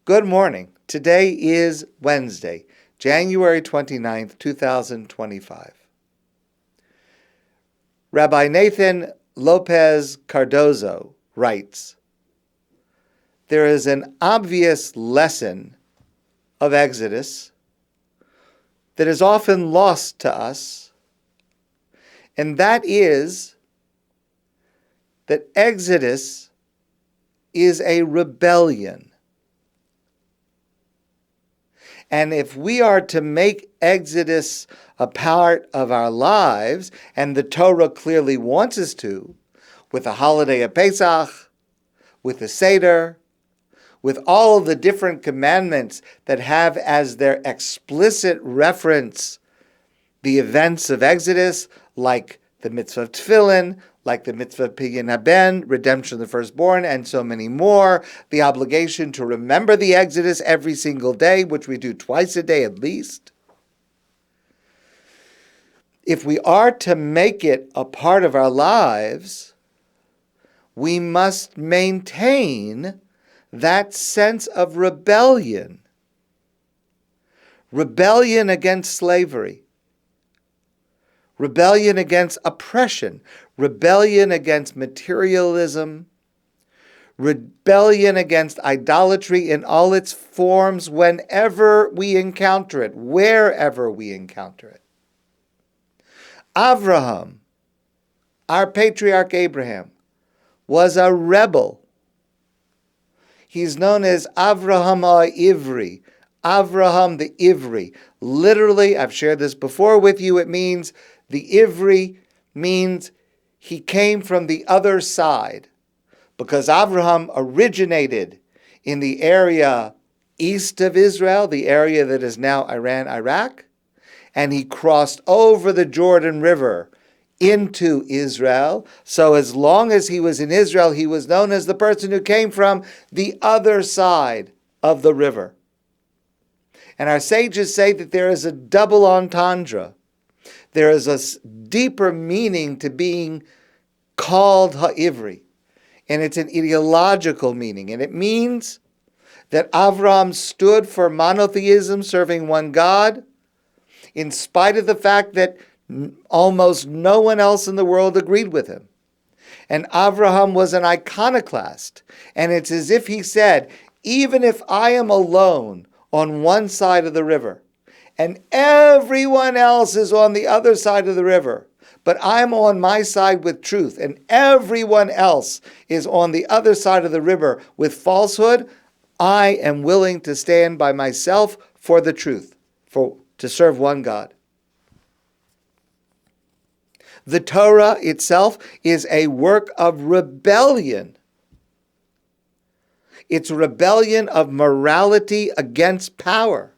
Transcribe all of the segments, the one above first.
Good morning. Today is Wednesday, January 29th, 2025. Rabbi Nathan Lopes Cardozo writes, "There is an obvious lesson of Exodus that is often lost to us, and that is that Exodus is a rebellion. And if we are to make Exodus a part of our lives, and the Torah clearly wants us to, with the holiday of Pesach, with the Seder, with all of the different commandments that have as their explicit reference the events of Exodus, like the mitzvah of tefillin, like the mitzvah of Pidyon Haben, redemption of the firstborn, and so many more, the obligation to remember the Exodus every single day, which we do twice a day at least. If we are to make it a part of our lives, we must maintain that sense of rebellion. Rebellion against slavery. Rebellion against oppression, rebellion against materialism, rebellion against idolatry in all its forms whenever we encounter it, wherever we encounter it. Avraham, our patriarch Abraham, was a rebel. He's known as Avraham HaIvri, Avraham the Ivri. Literally, I've shared this before with you, it means the Ivri means he came from the other side, because Avraham originated in the area east of Israel, the area that is now Iran, Iraq, and he crossed over the Jordan River into Israel. So as long as he was in Israel, he was known as the person who came from the other side of the river. And our sages say that there is a double entendre. There is a deeper meaning to being called Ha'ivri, and it's an ideological meaning, and it means that Avraham stood for monotheism, serving one God, in spite of the fact that almost no one else in the world agreed with him. And Avraham was an iconoclast, and it's as if he said, even if I am alone on one side of the river, and everyone else is on the other side of the river, but I'm on my side with truth, and everyone else is on the other side of the river with falsehood, I am willing to stand by myself for the truth, to serve one God. The Torah itself is a work of rebellion. It's rebellion of morality against power.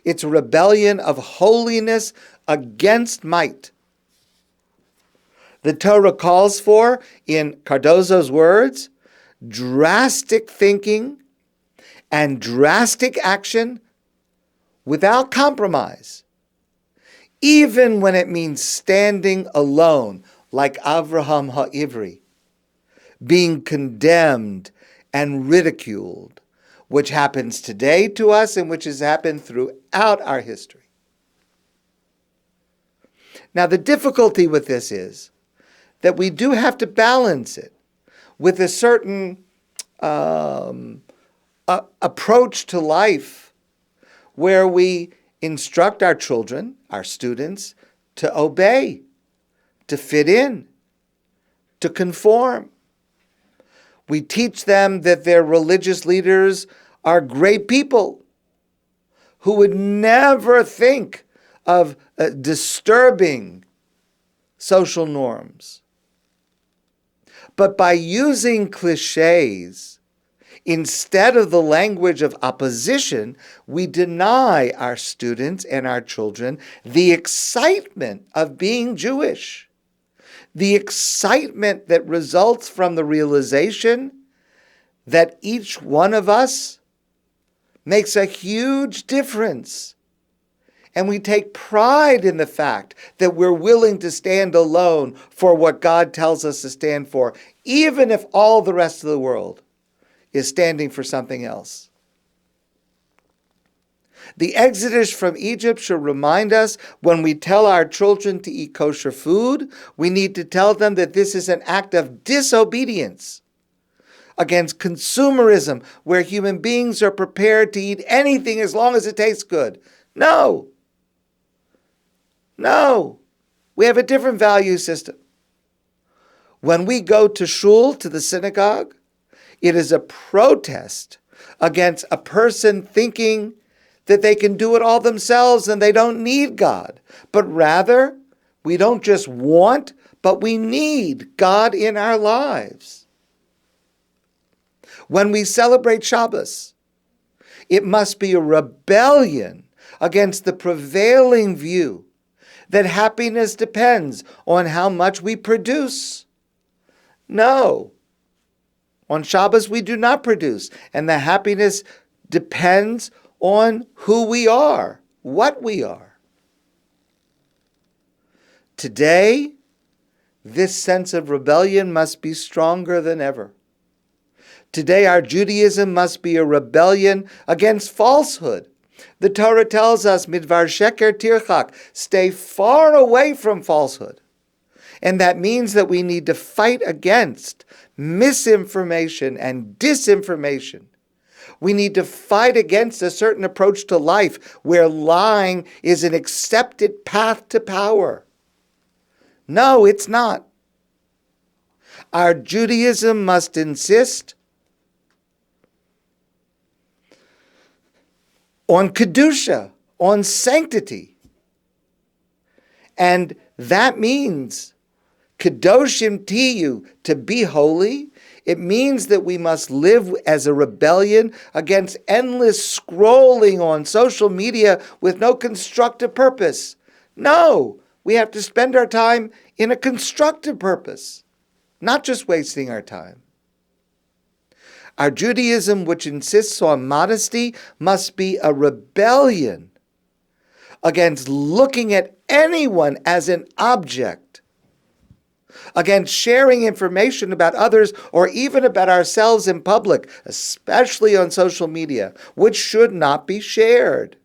It's a rebellion of holiness against might. The Torah calls for, in Cardozo's words, drastic thinking and drastic action without compromise, even when it means standing alone, like Avraham HaIvri, being condemned and ridiculed, which happens today to us and which has happened throughout our history. Now, the difficulty with this is that we do have to balance it with a certain approach to life where we instruct our children, our students, to obey, to fit in, to conform. We teach them that their religious leaders are great people who would never think of disturbing social norms. But by using cliches instead of the language of opposition, we deny our students and our children the excitement of being Jewish. The excitement that results from the realization that each one of us makes a huge difference. And we take pride in the fact that we're willing to stand alone for what God tells us to stand for, even if all the rest of the world is standing for something else. The exodus from Egypt should remind us when we tell our children to eat kosher food, we need to tell them that this is an act of disobedience against consumerism, where human beings are prepared to eat anything as long as it tastes good. No. No. We have a different value system. When we go to shul, to the synagogue, it is a protest against a person thinking that they can do it all themselves and they don't need God. But rather, we don't just want, but we need God in our lives. When we celebrate Shabbos, it must be a rebellion against the prevailing view that happiness depends on how much we produce. No. On Shabbos, we do not produce, and the happiness depends on who we are, what we are. Today, this sense of rebellion must be stronger than ever. Today, our Judaism must be a rebellion against falsehood. The Torah tells us, midvar sheker tirchak, stay far away from falsehood. And that means that we need to fight against misinformation and disinformation. We need to fight against a certain approach to life where lying is an accepted path to power. No, it's not. Our Judaism must insist on kedusha, on sanctity. And that means kadoshim tiyu, to be holy. It means that we must live as a rebellion against endless scrolling on social media with no constructive purpose. No, we have to spend our time in a constructive purpose, not just wasting our time. Our Judaism, which insists on modesty, must be a rebellion against looking at anyone as an object, against sharing information about others or even about ourselves in public, especially on social media, which should not be shared.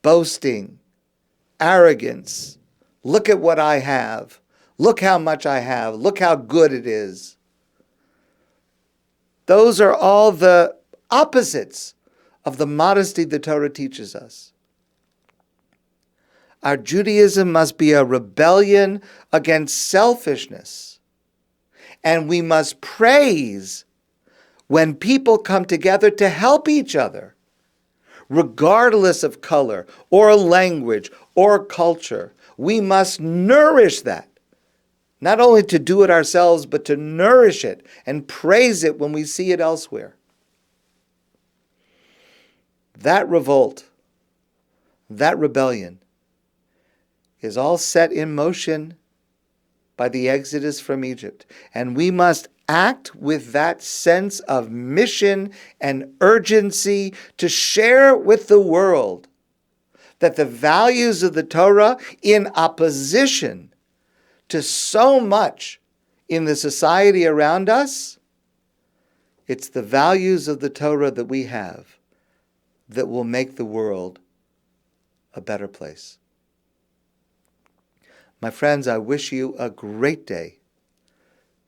Boasting, arrogance, look at what I have, look how much I have, look how good it is. Those are all the opposites of the modesty the Torah teaches us. Our Judaism must be a rebellion against selfishness. And we must praise when people come together to help each other, regardless of color or language or culture. We must nourish that. Not only to do it ourselves, but to nourish it and praise it when we see it elsewhere. That revolt, that rebellion, is all set in motion by the exodus from Egypt. And we must act with that sense of mission and urgency to share with the world that the values of the Torah, in opposition to so much in the society around us, it's the values of the Torah that we have that will make the world a better place. My friends, I wish you a great day,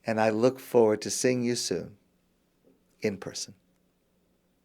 and I look forward to seeing you soon in person.